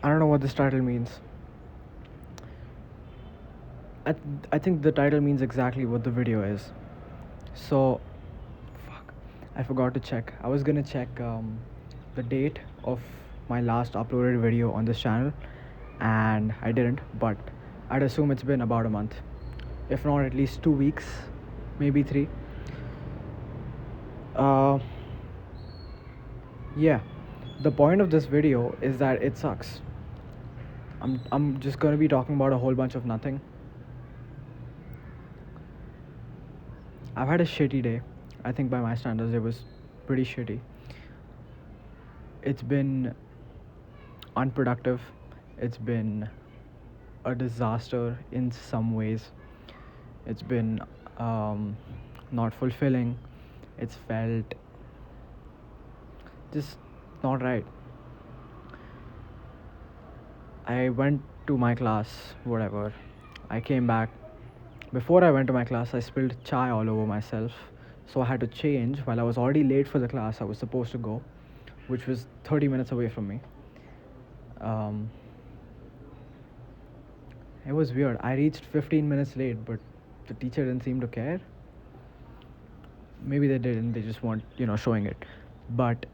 I don't know what this title means. I, I think the title means exactly what the video is. So, fuck, I forgot to check. I was gonna check the date of my last uploaded video on this channel, and I didn't, but I'd assume it's been about a month. If not, at least 2 weeks, maybe three. Uh, yeah, the point of this video is that it sucks. I'm just gonna be talking about a whole bunch of nothing. I've had a shitty day. I think by my standards, it was pretty shitty. It's been unproductive. It's been a disaster in some ways. It's been not fulfilling. It's felt just not right. I went to my class, whatever. I came back. Before I went to my class, I spilled chai all over myself. So I had to change while I was already late for the class I was supposed to go, which was 30 minutes away from me. It was weird. I reached 15 minutes late, but the teacher didn't seem to care. Maybe they did and they just weren't, showing it. But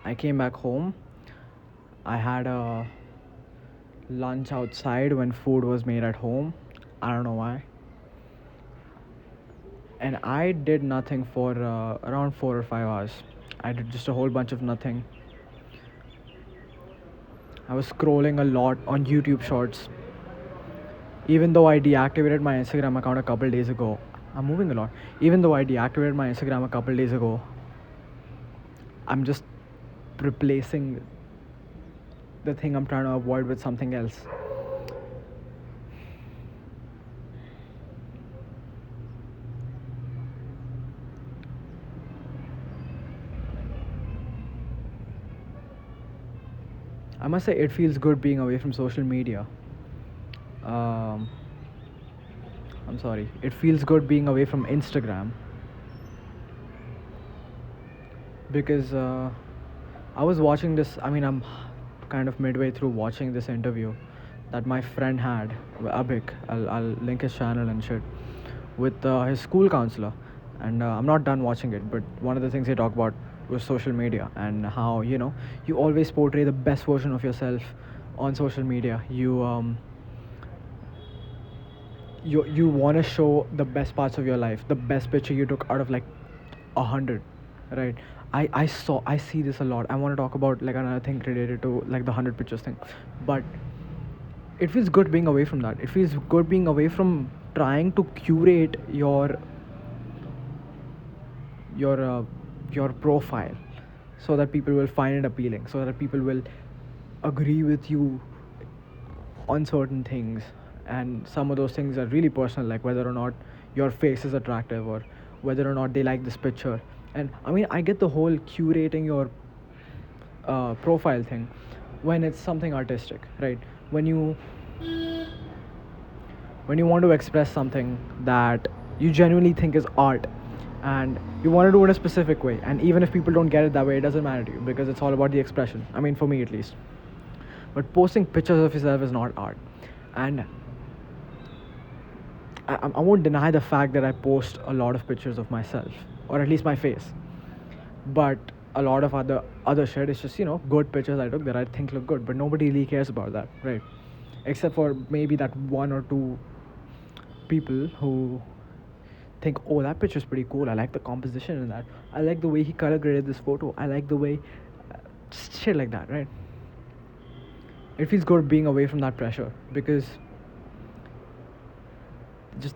I came back home. I had a lunch outside when food was made at home. I don't know why. And I did nothing for around 4 or 5 hours. I did just a whole bunch of nothing. I was scrolling a lot on YouTube Shorts. Even though I deactivated my Instagram account a couple days ago, I'm moving a lot. Even though I deactivated my Instagram a couple days ago, I'm just replacing the thing I'm trying to avoid with something else. I must say, it feels good being away from social media. I'm sorry. It feels good being away from Instagram. Because I was watching this. I mean, I'm kind of midway through watching this interview that my friend had, Abhik. I'll link his channel and shit, with his school counselor. And I'm not done watching it, but one of the things they talk about was social media and how, you always portray the best version of yourself on social media. You want to show the best parts of your life, the best picture you took out of like 100, right? I see this a lot. I want to talk about like another thing related to like the 100 pictures thing, but it feels good being away from that. It feels good being away from trying to curate your uh, your profile so that people will find it appealing, so that people will agree with you on certain things. And some of those things are really personal, like whether or not your face is attractive or whether or not they like this picture. And I mean, I get the whole curating your profile thing when it's something artistic, right? When you want to express something that you genuinely think is art, and you want to do it a specific way, and even if people don't get it that way, it doesn't matter to you, because it's all about the expression. I mean, for me at least. But posting pictures of yourself is not art. And I won't deny the fact that I post a lot of pictures of myself, or at least my face. But a lot of other shit is just, good pictures I took that I think look good, but nobody really cares about that, right? Except for maybe that one or two people who think, oh, that picture's pretty cool. I like the composition in that. I like the way he color graded this photo. I like the way, just shit like that, right? It feels good being away from that pressure, because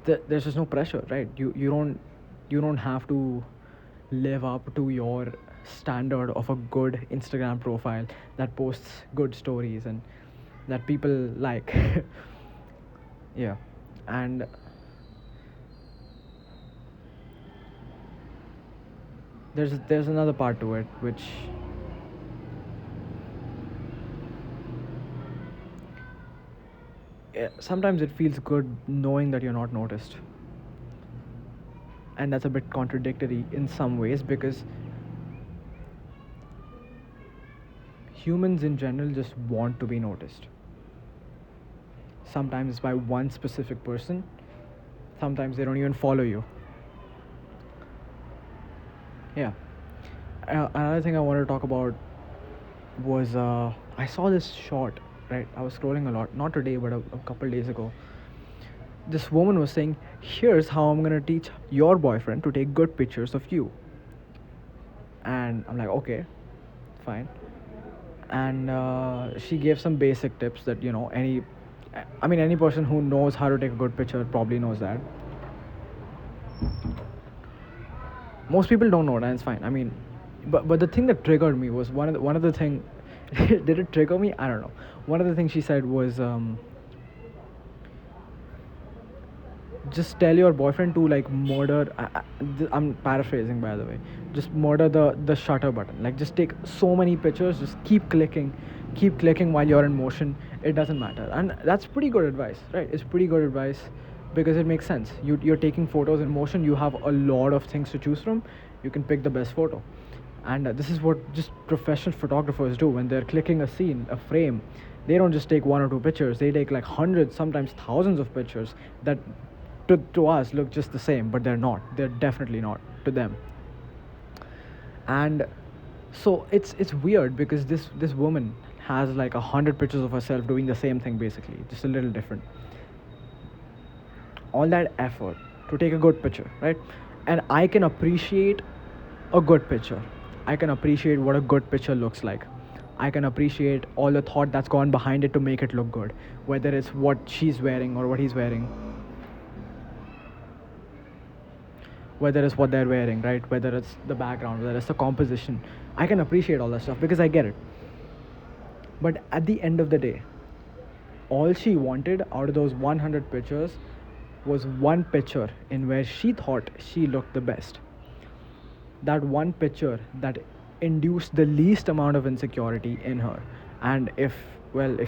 there's just no pressure, right? You don't have to live up to your standard of a good Instagram profile that posts good stories and that people like. Yeah. And there's another part to it, which sometimes it feels good knowing that you're not noticed. And that's a bit contradictory in some ways, because humans in general just want to be noticed. Sometimes it's by one specific person, sometimes they don't even follow you. Yeah. Another thing I wanted to talk about was I saw this short, right? I was scrolling a lot, not today, but a couple days ago. This woman was saying, "Here's how I'm gonna teach your boyfriend to take good pictures of you." And I'm like, okay, fine. And she gave some basic tips that, any person who knows how to take a good picture probably knows that. Most people don't know, and it's fine. I mean, but the thing that triggered me was one of the thing. Did it trigger me? I don't know. One of the things she said was, just tell your boyfriend to like murder. I'm paraphrasing, by the way. Just murder the shutter button. Like, just take so many pictures. Just keep clicking while you're in motion. It doesn't matter, and that's pretty good advice, right? It's pretty good advice because it makes sense. You're taking photos in motion. You have a lot of things to choose from. You can pick the best photo, and this is what just professional photographers do when they're clicking a scene, a frame. They don't just take one or two pictures. They take like hundreds, sometimes thousands of pictures that to us look just the same, but they're not. They're definitely not to them. And so it's weird because this woman has like 100 pictures of herself doing the same thing, basically, just a little different. All that effort to take a good picture, right? And I can appreciate a good picture. I can appreciate what a good picture looks like. I can appreciate all the thought that's gone behind it to make it look good, whether it's what she's wearing or what he's wearing, whether it's what they're wearing, right? Whether it's the background, whether it's the composition. I can appreciate all that stuff because I get it. But at the end of the day, all she wanted out of those 100 pictures was one picture in where she thought she looked the best. That one picture that induced the least amount of insecurity in her. And if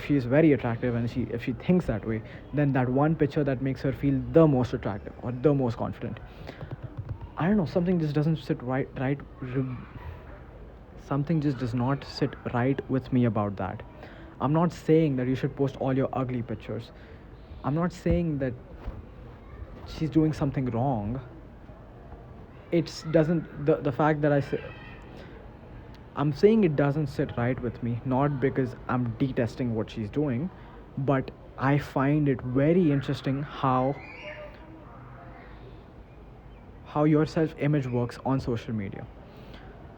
she's very attractive and if she thinks that way, then that one picture that makes her feel the most attractive or the most confident. I don't know, something just doesn't sit right. Something just does not sit right with me about that. I'm not saying that you should post all your ugly pictures. I'm not saying that she's doing something wrong. It doesn't, the fact that I'm saying it doesn't sit right with me, not because I'm detesting what she's doing, but I find it very interesting how your self-image works on social media.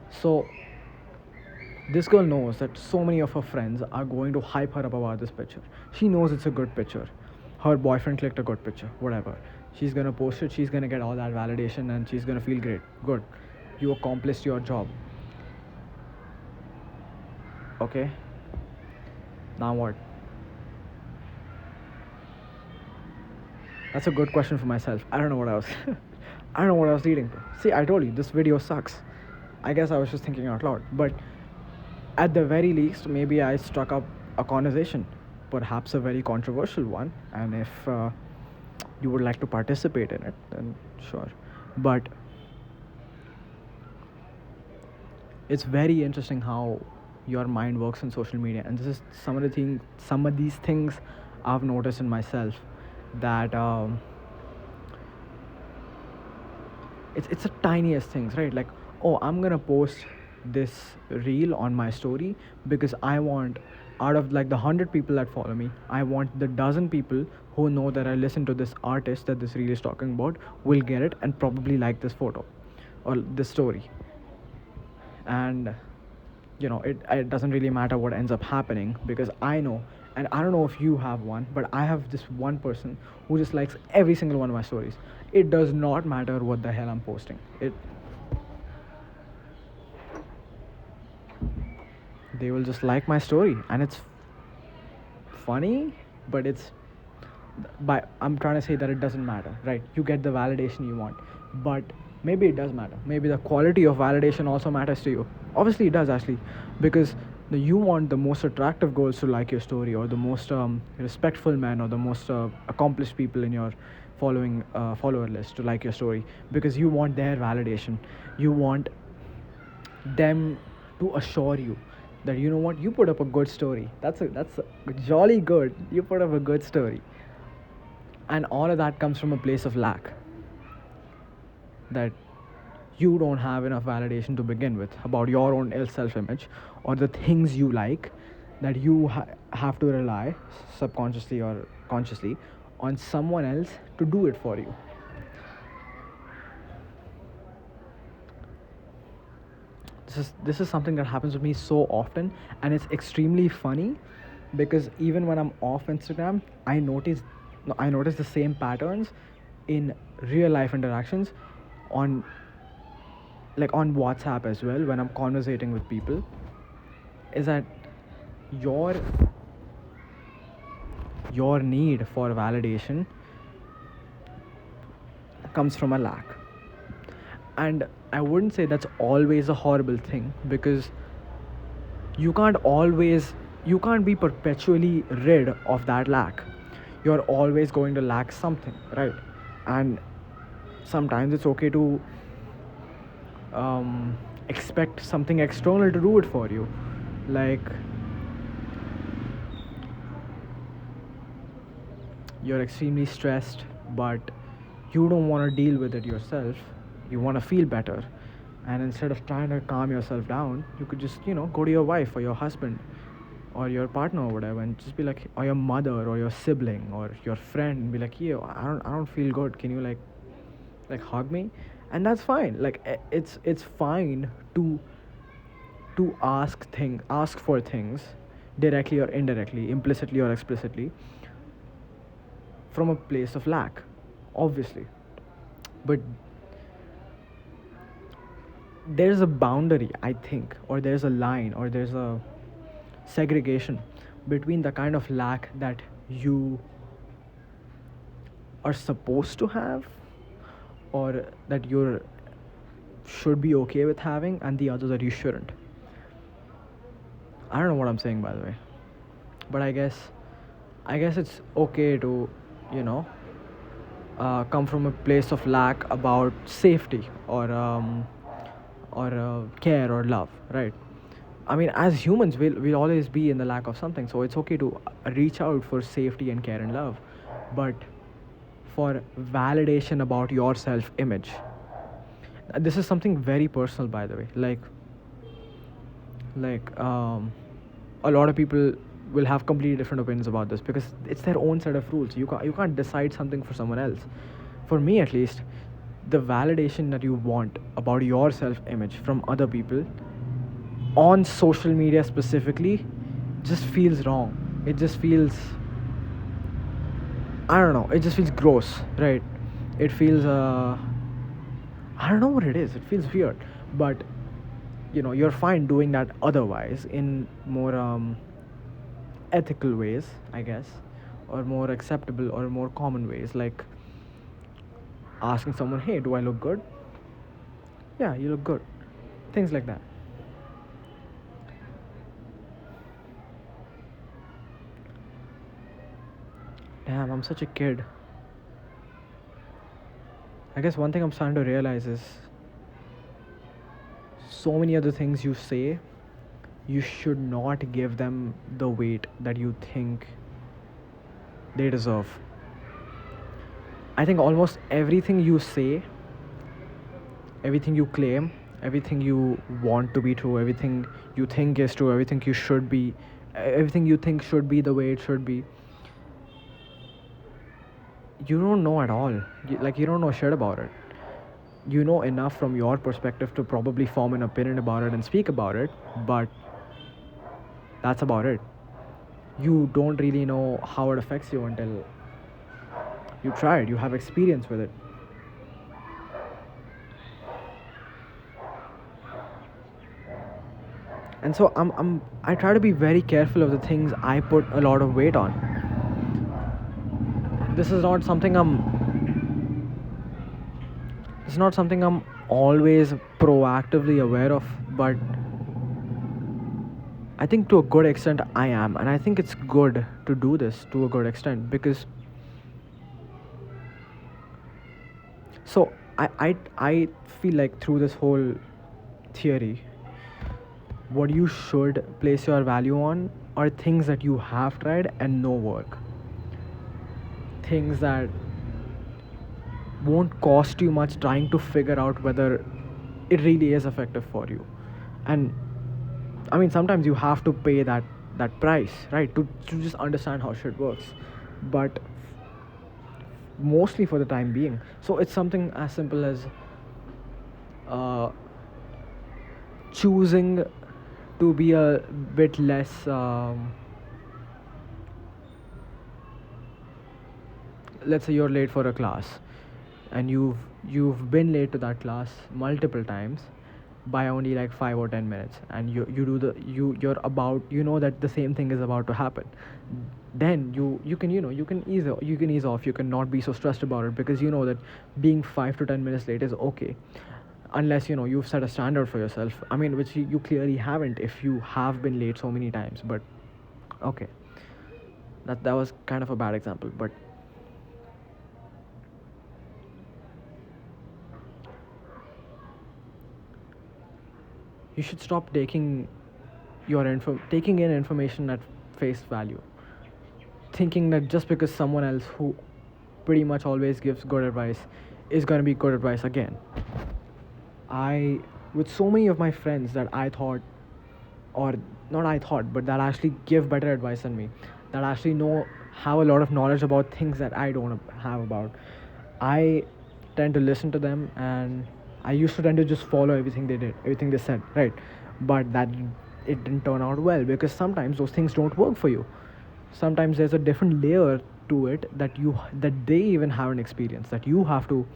So this girl knows that so many of her friends are going to hype her up about this picture. She knows it's a good picture. Her boyfriend clicked a good picture, whatever. She's gonna post it, she's gonna get all that validation, and she's gonna feel great. Good. You accomplished your job. Okay. Now what? That's a good question for myself. I don't know what I was I don't know what I was leading to. See, I told you this video sucks. I guess I was just thinking out loud. But at the very least, maybe I struck up a conversation, perhaps a very controversial one. And if you would like to participate in it, then sure. But it's very interesting how your mind works on social media, and this is some of these things I've noticed in myself, that it's the tiniest things, right? Like, oh, I'm gonna post this reel on my story because I want, out of like the 100 people that follow me, I want the dozen people who know that I listen to this artist that this reel is talking about will get it and probably like this photo or this story. And it doesn't really matter what ends up happening, because I know, and I don't know if you have one, but I have this one person who just likes every single one of my stories. It does not matter what the hell I'm posting. They will just like my story, and it's funny, but I'm trying to say that it doesn't matter, right? You get the validation you want, but maybe it does matter. Maybe the quality of validation also matters to you. Obviously it does, actually, because you want the most attractive girls to like your story, or the most respectful men, or the most accomplished people in your follower list to like your story, because you want their validation. You want them to assure you that, you know what, you put up a good story. That's a jolly good. You put up a good story. And all of that comes from a place of lack, that you don't have enough validation to begin with about your own self image or the things you like, that you have to rely subconsciously or consciously on someone else to do it for you. This is something that happens with me so often, and it's extremely funny because even when I'm off Instagram, I notice the same patterns in real life interactions, on on WhatsApp as well, when I'm conversating with people, is that your your need for validation comes from a lack. And I wouldn't say that's always a horrible thing, because you can't be perpetually rid of that lack. You're always going to lack something, right? And sometimes it's okay to expect something external to do it for you. Like, you're extremely stressed, but you don't want to deal with it yourself. You want to feel better. And instead of trying to calm yourself down, you could just, go to your wife or your husband or your partner or whatever, and just be like, or your mother or your sibling or your friend, and be like, yo, I don't feel good. Can you hug me? And that's fine. Like, it's fine to ask for things directly or indirectly, implicitly or explicitly, from a place of lack, obviously. But there's a boundary, I think, or there's a line, or there's a segregation between the kind of lack that you are supposed to have, or that you should be okay with having, and the other that you shouldn't. I don't know what I'm saying, by the way, but I guess it's okay to, you know, come from a place of lack about safety, or care or love, right? I mean, as humans, we'll always be in the lack of something, so it's okay to reach out for safety and care and love, but for validation about your self image. This is something very personal, by the way. Like a lot of people will have completely different opinions about this, because it's their own set of rules. You can't decide something for someone else. For me, at least, the validation that you want about your self image from other people on social media specifically just feels wrong. It just feels, I don't know, it just feels gross, right? It feels I don't know what it is. It feels weird, but you're fine doing that otherwise, in more ethical ways, I guess, or more acceptable or more common ways, like asking someone, "Hey, do I look good?" "Yeah, you look good." Things like that. Damn, I'm such a kid. I guess one thing I'm starting to realize is, so many other things you say, you should not give them the weight that you think they deserve. I think almost everything you say, everything you claim, everything you want to be true, everything you think is true, everything you think should be the way it should be, you don't know at all. You don't know shit about it. You know enough from your perspective to probably form an opinion about it and speak about it, but that's about it. You don't really know how it affects you until you try it, you have experience with it. And so I try to be very careful of the things I put a lot of weight on. This is not something I'm it's not something I'm always proactively aware of, but I think to a good extent I am, and I think it's good to do this to a good extent, because I feel like through this whole theory, what you should place your value on are things that you have tried and know work. Things that won't cost you much trying to figure out whether it really is effective for you. And I mean, sometimes you have to pay that price, right, to just understand how shit works. But mostly for the time being. So it's something as simple as uh, choosing to be a bit less. Let's say you're late for a class, and you've been late to that class multiple times by only like 5 or 10 minutes, and you do the you're about, you know that the same thing is about to happen. Then you can, you can ease off, you can not be so stressed about it, because you know that being 5 to 10 minutes late is okay, unless you've set a standard for yourself. I mean, which you clearly haven't if you have been late so many times. But okay, that was kind of a bad example. But you should stop taking in information at face value, thinking that just because someone else who pretty much always gives good advice is going to be good advice again. I With so many of my friends that I thought, or not I thought, but that actually give better advice than me, that actually have a lot of knowledge about things that I don't have about, I tend to listen to them, and I used to tend to just follow everything they said, right? But that it didn't turn out well, because sometimes those things don't work for you. Sometimes there's a different layer to it that they even haven't experienced, that you have to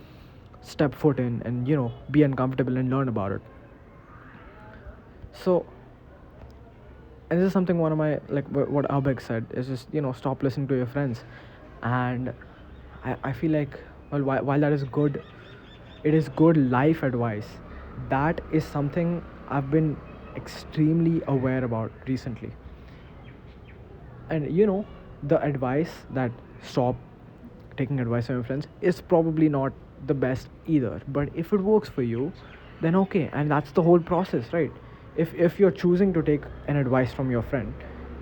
step foot in and be uncomfortable and learn about it. So, and this is something one of my, like what Abhiks said, is just stop listening to your friends. And I feel like, well, while that is good, it is good life advice. That is something I've been extremely aware about recently. And the advice that stop taking advice from your friends is probably not the best either, but if it works for you, then okay. And that's the whole process, right? If you're choosing to take an advice from your friend,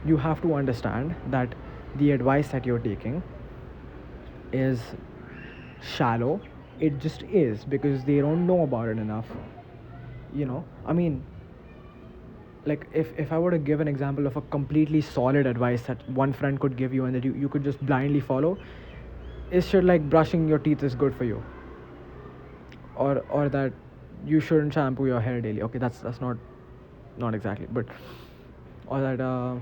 you have to understand that the advice that you're taking is shallow. It just is, because they don't know about it enough. I mean, like, if I were to give an example of a completely solid advice that one friend could give you and that you could just blindly follow, is shit like brushing your teeth is good for you, or that you shouldn't shampoo your hair daily. Okay, that's not exactly, but, or that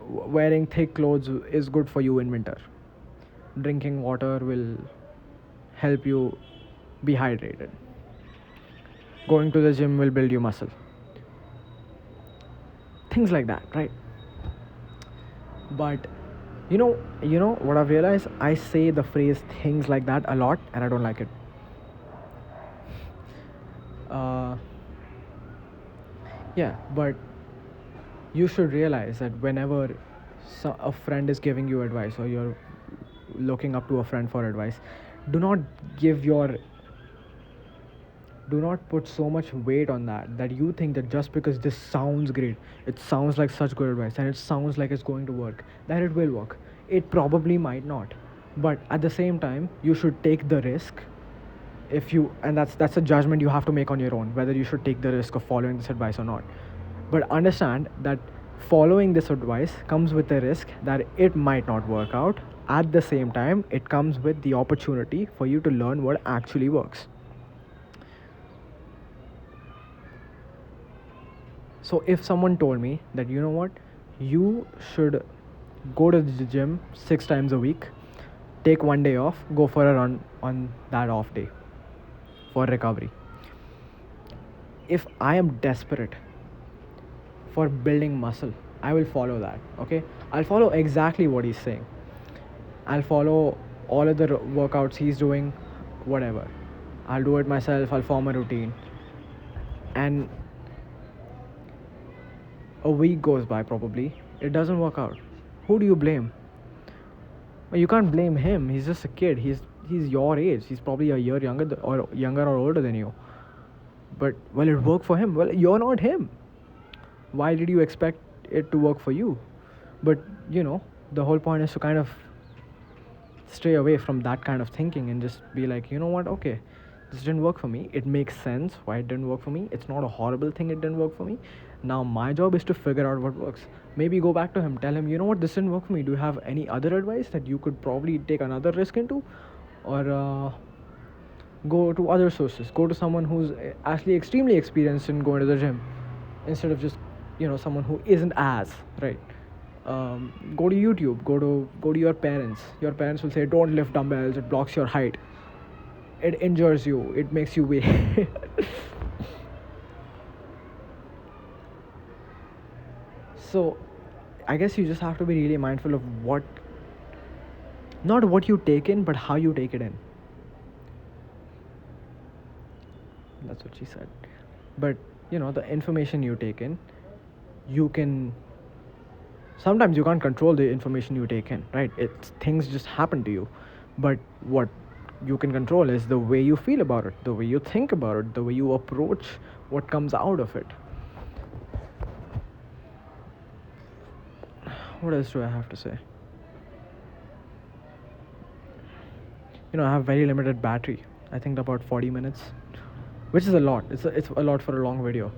wearing thick clothes is good for you in winter. Drinking water will help you be hydrated. Going to the gym will build you muscle. Things like that, right? But what I've realized, I say the phrase things like that a lot, and I don't like it. Yeah, but you should realize that whenever a friend is giving you advice, or you're looking up to a friend for advice, do not give your do not put so much weight on that you think that just because this sounds great, it sounds like such good advice, and it sounds like it's going to work, that it will work. It probably might not, but at the same time, you should take the risk. If you And that's a judgment you have to make on your own, whether you should take the risk of following this advice or not. But understand that following this advice comes with the risk that it might not work out. At the same time, it comes with the opportunity for you to learn what actually works. So if someone told me that, what, you should go to the gym 6 times a week, take one day off, go for a run on that off day for recovery. If I am desperate for building muscle, I will follow that. Okay, I'll follow exactly what he's saying. I'll follow all of the workouts he's doing, whatever. I'll do it myself. I'll form a routine, and a week goes by, probably it doesn't work out. Who do you blame? Well, you can't blame him. He's just a kid. he's your age. He's probably a year younger or younger or older than you. But well, it worked for him. Well, you're not him. Why did you expect it to work for you? But the whole point is to kind of stay away from that kind of thinking and just be like, you know what, okay, this didn't work for me. It makes sense why it didn't work for me. It's not a horrible thing it didn't work for me. Now my job is to figure out what works. Maybe go back to him, tell him, you know what, this didn't work for me. Do you have any other advice that you could probably take another risk into? Or go to other sources, go to someone who's actually extremely experienced in going to the gym, instead of just someone who isn't as right. Go to YouTube, go to your parents. Your parents will say, don't lift dumbbells, it blocks your height, it injures you, it makes you weak. So I guess you just have to be really mindful of not what you take in, but how you take it in. That's what she said. But the information you take in, you can sometimes you can't control the information you take in, right? It's things just happen to you. But what you can control is the way you feel about it, the way you think about it, the way you approach what comes out of it. What else do I have to say? I have very limited battery. I think about 40 minutes, which is a lot. It's a lot for a long video.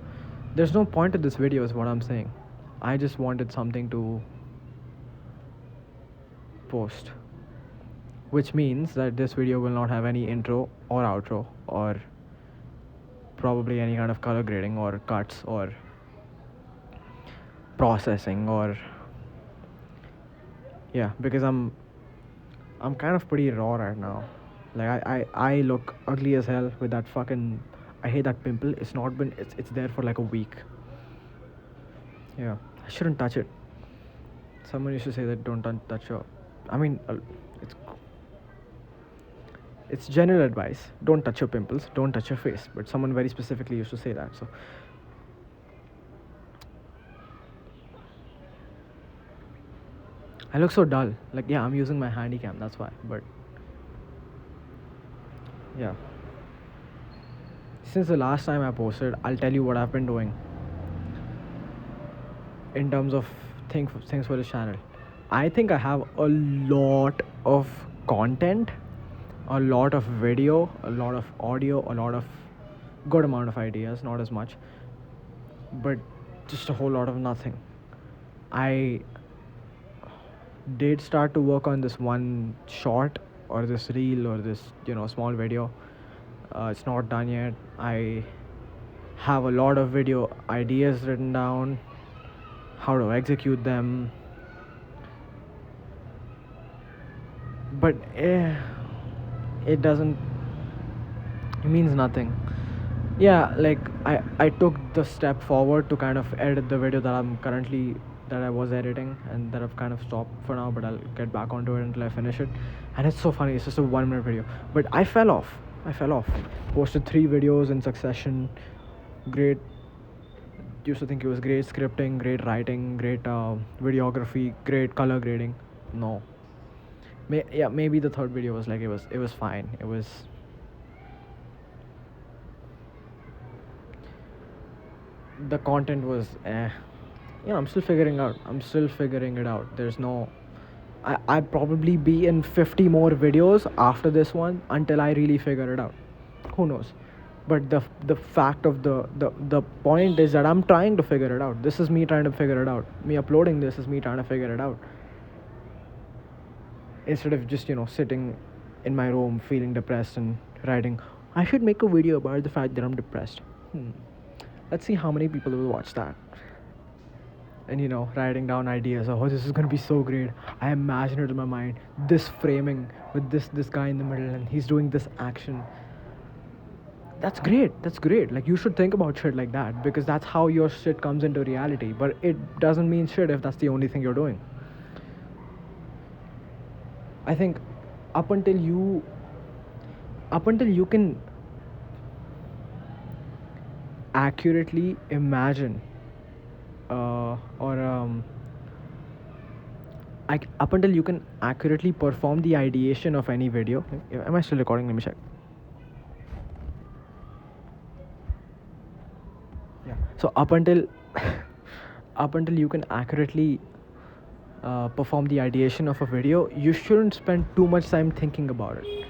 There's no point to this video is what I'm saying. I just wanted something to post, which means that this video will not have any intro or outro or probably any kind of color grading or cuts or processing or because I'm kind of pretty raw right now. Like I look ugly as hell with that fucking, I hate that pimple. It's there for like a week. Yeah, I shouldn't touch it. Someone used to say that don't touch your, I mean, it's general advice. Don't touch your pimples, don't touch your face. But someone very specifically used to say that. So I look so dull. Like, yeah, I'm using my handy cam, that's why. But yeah, since the last time I posted, I'll tell you what I've been doing in terms of things for this channel. I think I have a lot of content, a lot of video, a lot of audio, a lot of good amount of ideas, not as much, but just a whole lot of nothing. I did start to work on this one short or this reel or this small video. It's not done yet. I have a lot of video ideas written down, how to execute them, but it means nothing. Yeah, like I took the step forward to kind of edit the video that I was editing and that I've kind of stopped for now, but I'll get back onto it until I finish it. And it's so funny, it's just a 1 minute video, but I fell off. Posted 3 videos in succession. Great, used to think it was great scripting, great writing, great videography, great color grading. No, maybe the third video was like, it was fine. The content was I'm still figuring it out. There's no, I'd probably be in 50 more videos after this one until I really figure it out. Who knows? But the fact of the point is that I'm trying to figure it out. This is me trying to figure it out. Me uploading this is me trying to figure it out, instead of just sitting in my room feeling depressed and writing, I should make a video about the fact that I'm depressed. Let's see how many people will watch that. And writing down ideas. Oh, this is gonna be so great. I imagine it in my mind. This framing with this guy in the middle, and he's doing this action. That's great. Like, you should think about shit like that, because that's how your shit comes into reality. But it doesn't mean shit if that's the only thing you're doing. I think up until you can accurately imagine or up until you can accurately perform the ideation of any video. Am I still recording? Let me check. Yeah. So up until up until you can accurately perform the ideation of a video, you shouldn't spend too much time thinking about it.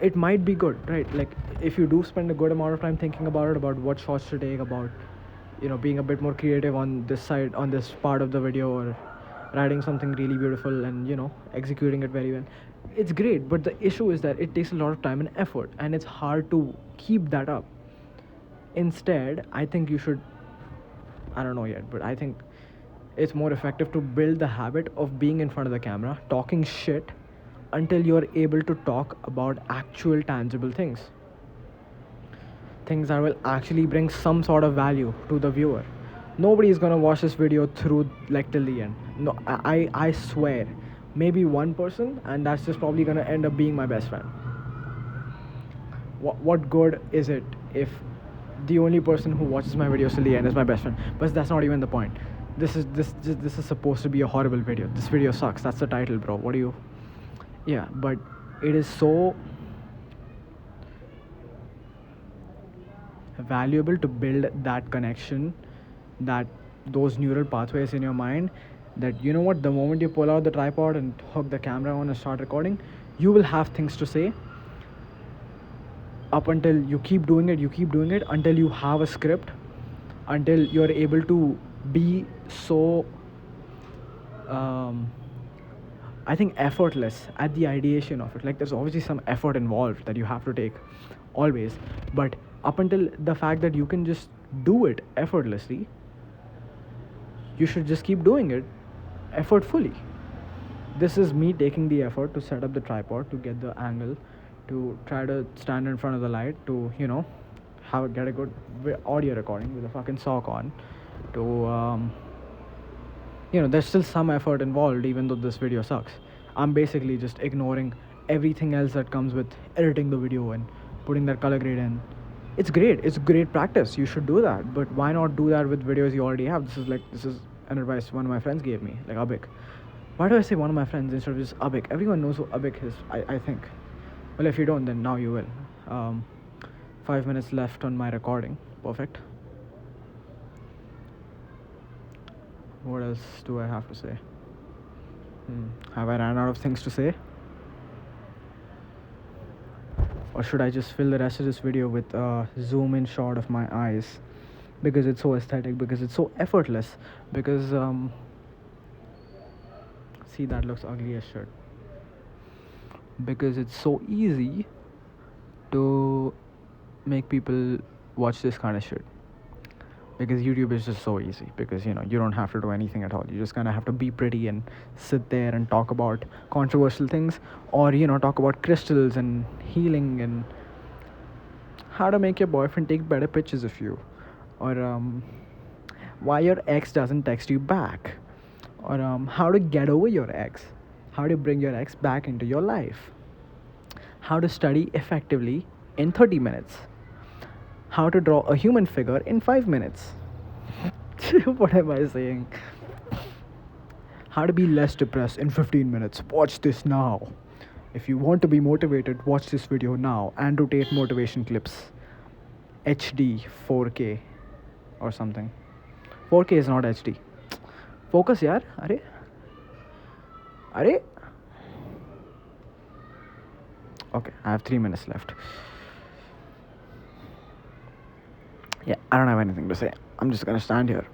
It might be good, right? Like, if you do spend a good amount of time thinking about it, about what shots to take, about being a bit more creative on this side, on this part of the video, or writing something really beautiful and executing it very well, it's great. But the issue is that it takes a lot of time and effort, and it's hard to keep that up. Instead, I think you should, I don't know yet, but I think it's more effective to build the habit of being in front of the camera, talking shit until you're able to talk about actual tangible things that will actually bring some sort of value to the viewer. Nobody is gonna watch this video through, like, till the end. No, I swear, maybe one person, and that's just probably gonna end up being my best friend. What good is it if the only person who watches my videos till the end is my best friend? But that's not even the point. This is supposed to be a horrible video. This video sucks. That's the title, bro. What do you? Yeah, but it is so valuable to build that connection, that those neural pathways in your mind, that the moment you pull out the tripod and hook the camera on and start recording, you will have things to say. Up until you keep doing it until you have a script, until you're able to be so I think effortless at the ideation of it. Like, there's obviously some effort involved that you have to take always, but up until the fact that you can just do it effortlessly, you should just keep doing it effortfully. This is me taking the effort to set up the tripod, to get the angle, to try to stand in front of the light, to get a good audio recording with a fucking sock on, to there's still some effort involved, even though this video sucks. I'm basically just ignoring everything else that comes with editing the video and putting that color grade in. It's great. It's great practice. You should do that. But why not do that with videos you already have? This is an advice one of my friends gave me, like Abhik. Why do I say one of my friends instead of just Abhik? Everyone knows who Abhik is, I think. Well, if you don't, then now you will. 5 minutes left on my recording. Perfect. What else do I have to say? Have I ran out of things to say? Or should I just fill the rest of this video with a zoom in shot of my eyes? Because it's so aesthetic, because it's so effortless, because see, that looks ugly as shit. Because it's so easy to make people watch this kind of shit. Because YouTube is just so easy, because you don't have to do anything at all. You just kind of have to be pretty and sit there and talk about controversial things, or talk about crystals and healing and how to make your boyfriend take better pictures of you, or why your ex doesn't text you back, or how to get over your ex, how to bring your ex back into your life, how to study effectively in 30 minutes, how to draw a human figure in 5 minutes. What am I saying? How to be less depressed in 15 minutes. Watch this now. If you want to be motivated, watch this video now. Andrew Tate motivation clips. HD 4K or something. 4K is not HD. Focus, yaar. Are? Okay, I have 3 minutes left. Yeah, I don't have anything to say. I'm just gonna stand here.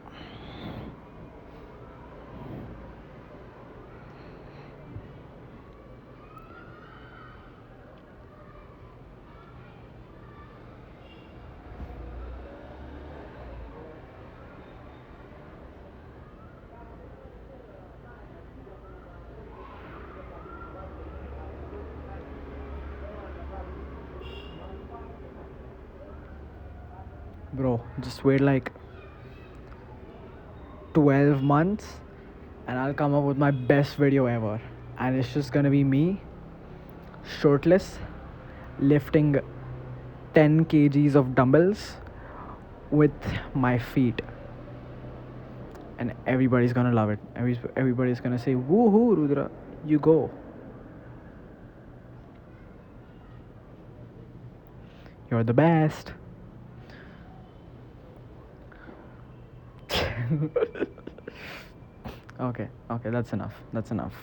Bro, just wait like 12 months and I'll come up with my best video ever. And it's just gonna be me, shirtless, lifting 10 kgs of dumbbells with my feet. and everybody's gonna love it. Everybody's gonna say, "Woohoo, Rudra, you go. You're the best." Okay, that's enough. That's enough.